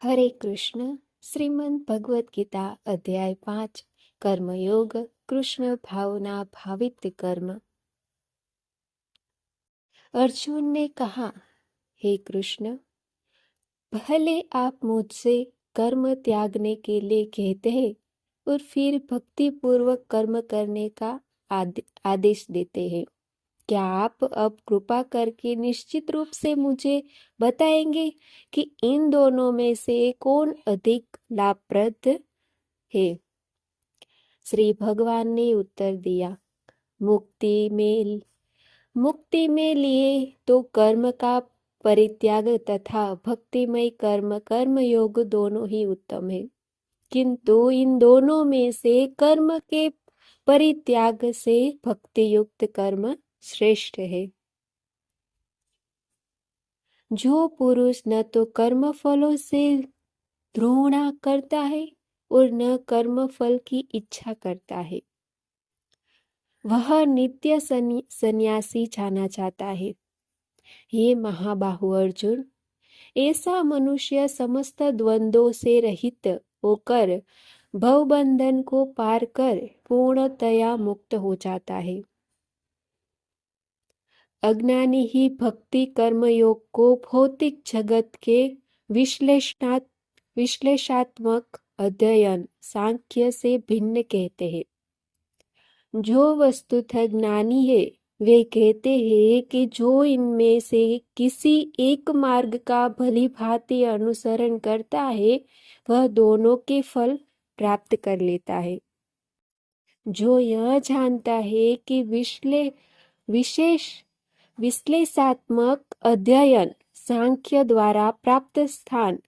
हरे कृष्ण। श्रीमद् भगवत गीता अध्याय 5 कर्मयोग कृष्ण भावना भावित कर्म। अर्जुन ने कहा, हे कृष्ण, भले आप मुझसे कर्म त्यागने के लिए कहते हैं और फिर भक्ति पूर्वक कर्म करने का आदेश देते हैं। क्या आप अब कृपा करके निश्चित रूप से मुझे बताएंगे कि इन दोनों में से कौन अधिक लाभप्रद है? श्री भगवान ने उत्तर दिया, मुक्ति में लिए तो कर्म का परित्याग तथा भक्तिमय कर्म योग दोनों ही उत्तम है, किंतु इन दोनों में से कर्म के परित्याग से भक्ति युक्त कर्म श्रेष्ठ है। जो पुरुष न तो कर्म फलों से घृणा करता है और न कर्म फल की इच्छा करता है, वह नित्य सन्यासी जाना चाहता है। ये महाबाहु अर्जुन, ऐसा मनुष्य समस्त द्वंद्वों से रहित होकर भवबंधन को पार कर पूर्णतया मुक्त हो जाता है। अज्ञानी ही भक्ति कर्मयोग को भौतिक जगत के विश्लेषणात्मक अध्ययन सांख्य से भिन्न कहते हैं। जो वस्तुतः ज्ञानी है वे कहते हैं कि जो इनमें से किसी एक मार्ग का भली भांति अनुसरण करता है वह दोनों के फल प्राप्त कर लेता है। जो यह जानता है कि विश्लेषणात्मक अध्ययन सांख्य द्वारा प्राप्त स्थान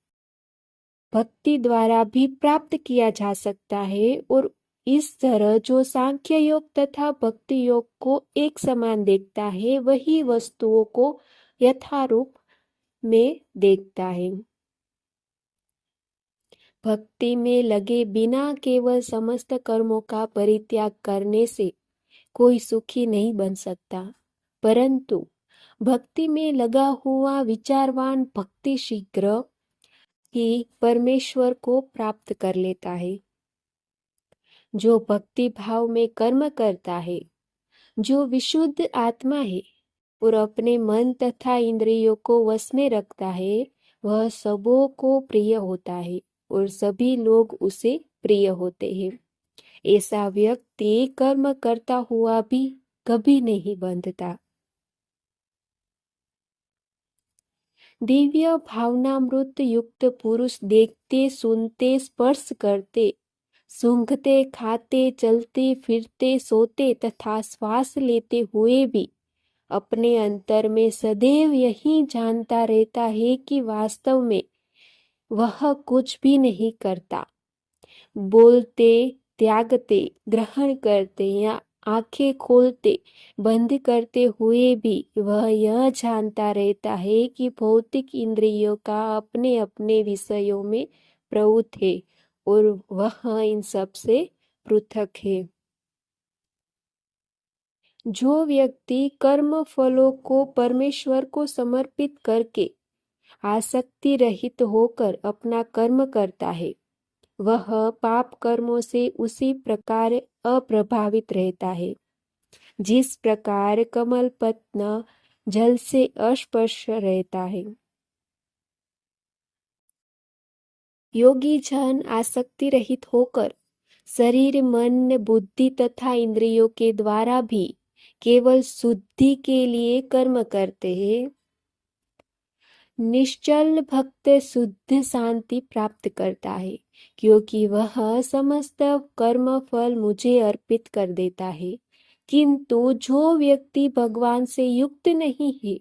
भक्ति द्वारा भी प्राप्त किया जा सकता है, और इस तरह जो सांख्य योग तथा भक्ति योग को एक समान देखता है वही वस्तुओं को यथारूप में देखता है। भक्ति में लगे बिना केवल समस्त कर्मों का परित्याग करने से कोई सुखी नहीं बन सकता, परंतु भक्ति में लगा हुआ विचारवान भक्ति शीघ्र ही परमेश्वर को प्राप्त कर लेता है। जो भक्ति भाव में कर्म करता है, जो विशुद्ध आत्मा है और अपने मन तथा इंद्रियों को वश में रखता है, वह सबों को प्रिय होता है और सभी लोग उसे प्रिय होते हैं। ऐसा व्यक्ति कर्म करता हुआ भी कभी नहीं बंधता। दिव्य भावनामृत युक्त पुरुष देखते, सुनते, स्पर्श करते, सूंघते, खाते, चलते, फिरते, सोते तथा श्वास लेते हुए भी अपने अंतर में सदैव यही जानता रहता है कि वास्तव में वह कुछ भी नहीं करता। बोलते, त्यागते, ग्रहण करते या आंखें खोलते बंद करते हुए भी वह यह जानता रहता है कि भौतिक इंद्रियों का अपने अपने विषयों में प्रवृत्त है और वह इन सब से पृथक है। जो व्यक्ति कर्म फलों को परमेश्वर को समर्पित करके आसक्ति रहित होकर अपना कर्म करता है, वह पाप कर्मों से उसी प्रकार अप्रभावित रहता है जिस प्रकार कमल पत्र जल से अस्पर्श रहता है। योगी जन आसक्ति रहित होकर शरीर, मन, बुद्धि तथा इंद्रियों के द्वारा भी केवल शुद्धि के लिए कर्म करते हैं। निश्चल भक्त शुद्ध शांति प्राप्त करता है, क्योंकि वह समस्त कर्म फल मुझे अर्पित कर देता है। किंतु जो व्यक्ति भगवान से युक्त नहीं है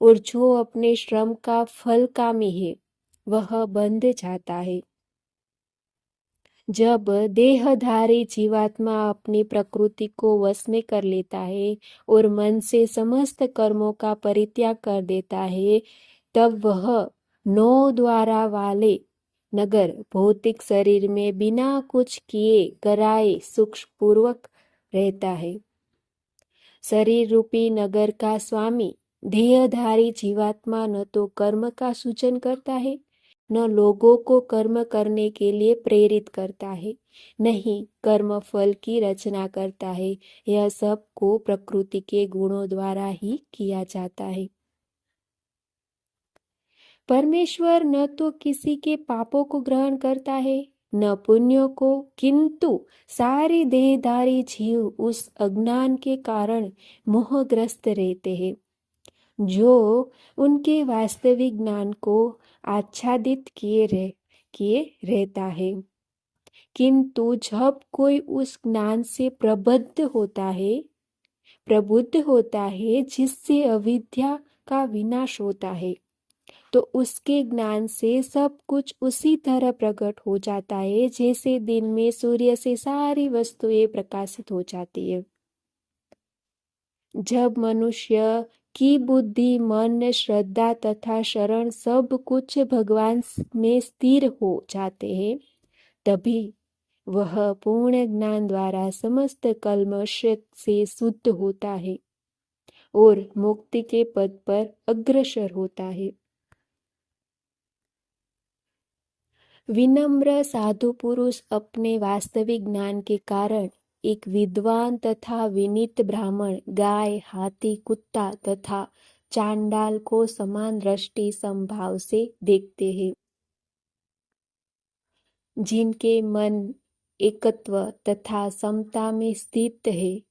और जो अपने श्रम का फल कामी है, वह बंध जाता है। जब देहधारी जीवात्मा अपनी प्रकृति को वश में कर लेता है और मन से समस्त कर्मों का परित्याग कर देता है, तब वह 9 द्वारा वाले नगर भौतिक शरीर में बिना कुछ किए कराए सुखपूर्वक रहता है। शरीर रूपी नगर का स्वामी देहधारी जीवात्मा न तो कर्म का सूजन करता है न लोगों को कर्म करने के लिए प्रेरित करता है, नहीं कर्म फल की रचना करता है। यह सब को प्रकृति के गुणों द्वारा ही किया जाता है। परमेश्वर न तो किसी के पापों को ग्रहण करता है न पुण्यों को, किंतु सारे देहधारी जीव उस अज्ञान के कारण मोहग्रस्त रहते हैं जो उनके वास्तविक ज्ञान को आच्छादित किए रहता है। किंतु जब कोई उस ज्ञान से प्रबुद्ध होता है जिससे अविद्या का विनाश होता है, तो उसके ज्ञान से सब कुछ उसी तरह प्रकट हो जाता है जैसे दिन में सूर्य से सारी वस्तुएं प्रकाशित हो जाती है। जब मनुष्य की बुद्धि, मन, श्रद्धा तथा शरण सब कुछ भगवान में स्थिर हो जाते हैं, तभी वह पूर्ण ज्ञान द्वारा समस्त कल्मश से शुद्ध होता है और मुक्ति के पद पर अग्रसर होता है। विनम्र साधु पुरुष अपने वास्तविक ज्ञान के कारण एक विद्वान तथा विनीत ब्राह्मण, गाय, हाथी, कुत्ता तथा चांडाल को समान दृष्टि समभाव से देखते हैं। जिनके मन एकत्व तथा समता में स्थित है,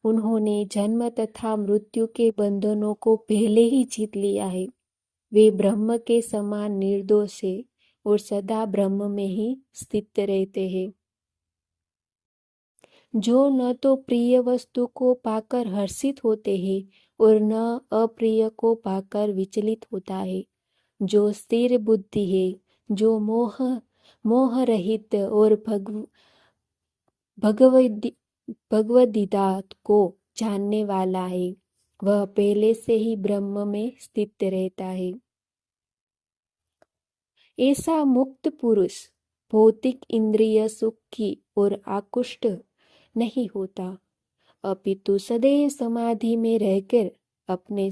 उन्होंने जन्म तथा मृत्यु के बंधनों को पहले ही जीत लिया है। वे ब्रह्म के समान निर्दोष है और सदा ब्रह्म में ही स्थित रहते हैं। जो न तो प्रिय वस्तु को पाकर हर्षित होते हैं और न अप्रिय को पाकर विचलित होता है, जो स्थिर बुद्धि है, जो मोह रहित और भगवद्गीता को जानने वाला है, वह पहले से ही ब्रह्म में स्थित रहता है। ऐसा मुक्त पुरुष भौतिक इंद्रिय सुख की और आकुष्ट नहीं होता, अपितु सदैव समाधि में रहकर अपने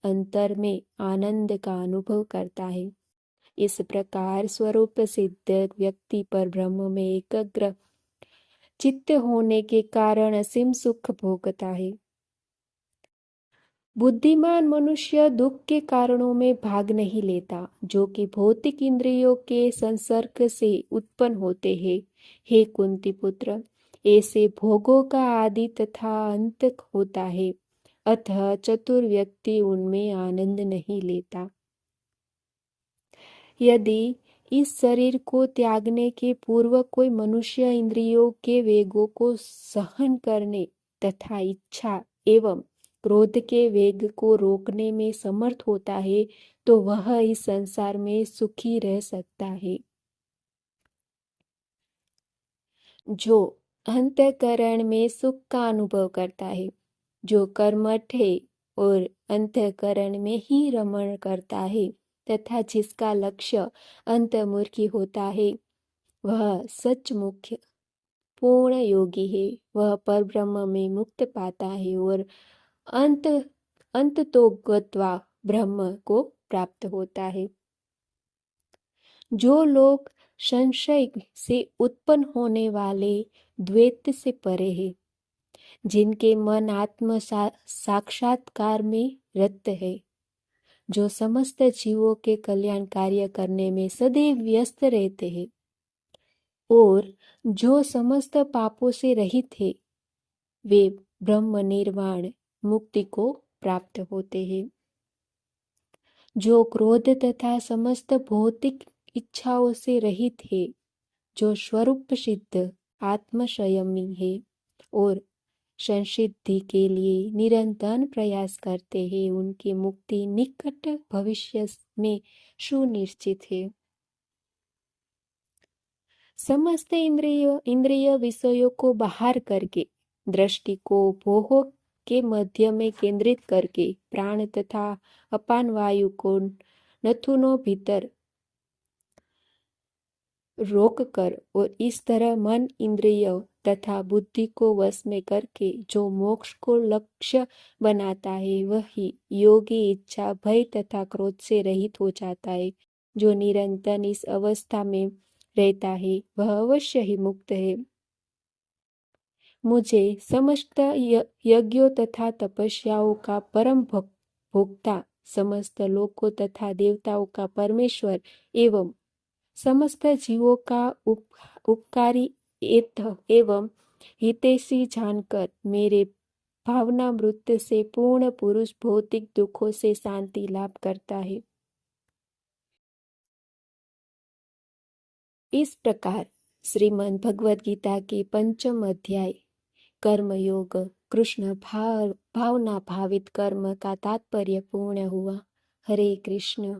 अंतर में आनंद का अनुभव करता है। इस प्रकार स्वरूप सिद्ध व्यक्ति पर ब्रह्म में एकाग्र चित्त होने के कारण असीम सुख भोगता है। बुद्धिमान मनुष्य दुख के कारणों में भाग नहीं लेता, जो कि भौतिक इंद्रियों के संसर्ग से उत्पन्न होते हैं। हे कुंती पुत्र, ऐसे भोगों का आदि तथा अंत होता है, अतः चतुर व्यक्ति उनमें आनंद नहीं लेता। यदि इस शरीर को त्यागने के पूर्व कोई मनुष्य इंद्रियों के वेगों को सहन करने तथा इच्छा एवं क्रोध के वेग को रोकने में समर्थ होता है, तो वह इस संसार में सुखी रह सकता है। जो अंतःकरण में सुख का अनुभव करता है, जो कर्मठ है और अंतःकरण में ही रमण करता है तथा जिसका लक्ष्य अंतर्मुखी होता है, वह सचमुच पूर्ण योगी है। वह परब्रह्म में मुक्त पाता है और अंत तो गत्वा ब्रह्म को प्राप्त होता है। जो लोग संशय से उत्पन्न होने वाले द्वैत से परे हैं, जिनके मन आत्म साक्षात्कार में रत है, जो समस्त जीवों के कल्याण कार्य करने में सदैव व्यस्त रहते हैं और जो समस्त पापों से रहित है, वे ब्रह्म निर्वाण मुक्ति को प्राप्त होते हैं। जो क्रोध तथा समस्त भौतिक इच्छाओं से रहित है, जो स्वरूप सिद्ध आत्मसंयमी है और संसिद्धि के लिए निरंतर प्रयास करते हैं, उनकी मुक्ति निकट भविष्य में सुनिश्चित है। समस्त इंद्रिय विषयों को बाहर करके, दृष्टि को भोग के मध्य में केंद्रित करके, प्राण तथा अपान वायु को नथुनों भीतर रोक कर और इस तरह मन, इंद्रिय तथा बुद्धि को वश में करके जो मोक्ष को लक्ष्य बनाता है, वही योगी इच्छा, भय तथा क्रोध से रहित हो जाता है। जो निरंतर इस अवस्था में रहता है वह अवश्य ही मुक्त है। मुझे समस्त यज्ञों तथा तपस्याओं का परम भोक्ता, समस्त लोकों तथा देवताओं का परमेश्वर एवं समस्त जीवों का उपकारी एवं हितैषी जानकर मेरे भावनामृत से पूर्ण पुरुष भौतिक दुखों से शांति लाभ करता है। इस प्रकार श्रीमद् भगवद गीता के 5म अध्याय कर्मयोग कृष्ण भावना भावित कर्म का तात्पर्य पूर्ण हुआ। हरे कृष्ण।